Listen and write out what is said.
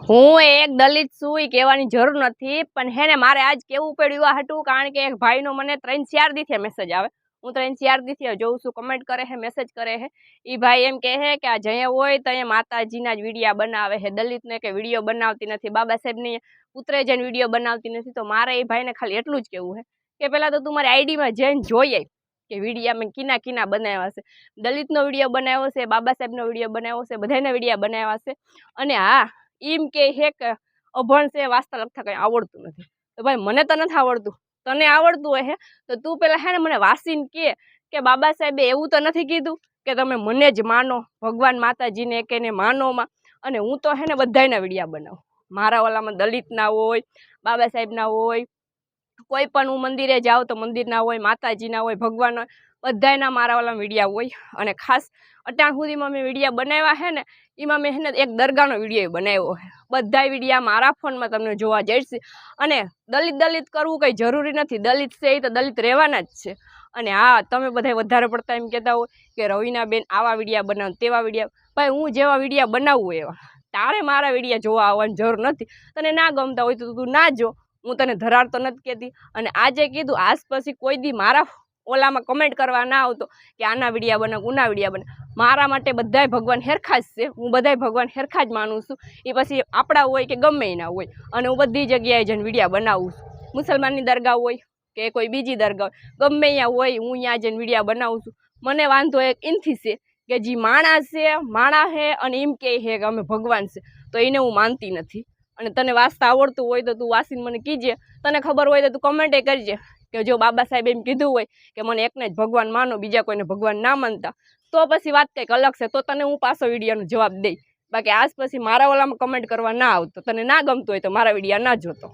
હું એક દલિત છું એ કહેવાની જરૂર નથી, પણ હેને મારે આજ કેવું પડ્યું આ હતું કારણ કે એક ભાઈનો મને 3-4 દીથી મેસેજ આવે. હું 3-4 દીથી જોઉં છું, કમેન્ટ કરે છે, મેસેજ કરે છે. એ ભાઈ એમ કહે છે કે આ જયા હોય તો અહીંયા માતાજીના જ વિડીયા બનાવે છે, દલિતને કે વિડીયો બનાવતી નથી, બાબા સાહેબની પુત્રે જઈને વિડીયો બનાવતી નથી. તો મારે એ ભાઈને ખાલી એટલું જ કહેવું છે કે પહેલાં તો તું મારી આઈડીમાં જઈને જોઈએ કે વિડીયા મેં કિના બનાવ્યા છે. દલિતનો વિડીયો બનાવ્યો છે, બાબા સાહેબનો વિડીયો બનાવ્યો છે, બધાના વિડીયા બનાવ્યા છે. અને હા, એમ કે હે કે અભણ છે, વાંચતા લખતા કંઈ આવડતું નથી. તો ભાઈ મને તો નથી આવડતું, તને આવડતું હોય તો તું પેલા હે ને મને વાસીને કે બાબા સાહેબે એવું તો નથી કીધું કે તમે મને જ માનો, ભગવાન માતાજીને કે એને માનોમાં. અને હું તો હે ને બધાના વિડીયા બનાવું, મારા ઓલામાં દલિતના હોય, બાબા સાહેબના હોય, કોઈ પણ હું મંદિરે જાઉં તો મંદિરના હોય, માતાજીના હોય, ભગવાન બધાના મારા ઓલા વિડીયા હોય. અને ખાસ અત્યાર સુધીમાં મેં વિડીયા બનાવ્યા છે ને એમાં મેં હેને એક દરગાહનો વિડીયો બનાવ્યો છે. બધા વિડીયા મારા ફોનમાં તમને જોવા જઈશે. અને દલિત કરવું કંઈ જરૂરી નથી, દલિત છે એ તો દલિત રહેવાના જ છે. અને હા, તમે બધા વધારે પડતા એમ કહેતા હોય કે રવીના બેન આવા વિડીયા બનાવ, તેવા વિડીયા. ભાઈ હું જેવા વિડીયા બનાવું એવા, તારે મારા વિડીયા જોવા આવવાની જરૂર નથી. તને ના ગમતા હોય તો તું ના જો, હું તને ધરાર તો નથી કહેતી. અને આજે કીધું આજ પછી કોઈ દી મારા ઓલામાં કમેન્ટ કરવા ના આવતો કે આના વિડીયા બનાવ, ઉના વિડીયા બનાવ. મારા માટે બધાય ભગવાન હેરખા જ છે, હું બધાય ભગવાન હેરખા જ માનું છું. એ પછી આપણા હોય કે ગમે એના હોય. અને હું બધી જગ્યાએ જઈને વિડીયા બનાવું છું, મુસલમાનની દરગાહ હોય કે કોઈ બીજી દરગાહ હોય, ગમે અહીંયા હોય હું અહીંયા જઈને વિડીયા બનાવું છું. મને વાંધો એક એનથી છે કે જે માણસ છે, માણા છે અને એમ કહે છે કે અમે ભગવાન છે, તો એને હું માનતી નથી. અને તને વાંચતા આવડતું હોય તો તું વાંચીને મને કીજે, તને ખબર હોય તો તું કમેન્ટ કરજે કે જો બાબા સાહેબ એમ કીધું હોય કે મને એકને જ ભગવાન માનો, બીજા કોઈને ભગવાન ના માનતા, તો પછી વાત કંઈક અલગ છે, તો તને હું પાછો વિડીયોનો જવાબ દઈ. બાકી આજ પછી મારા ઓલામાં કમેન્ટ કરવા ના આવતો, તને ના ગમતું હોય તો મારા વિડીયા ના જોતો.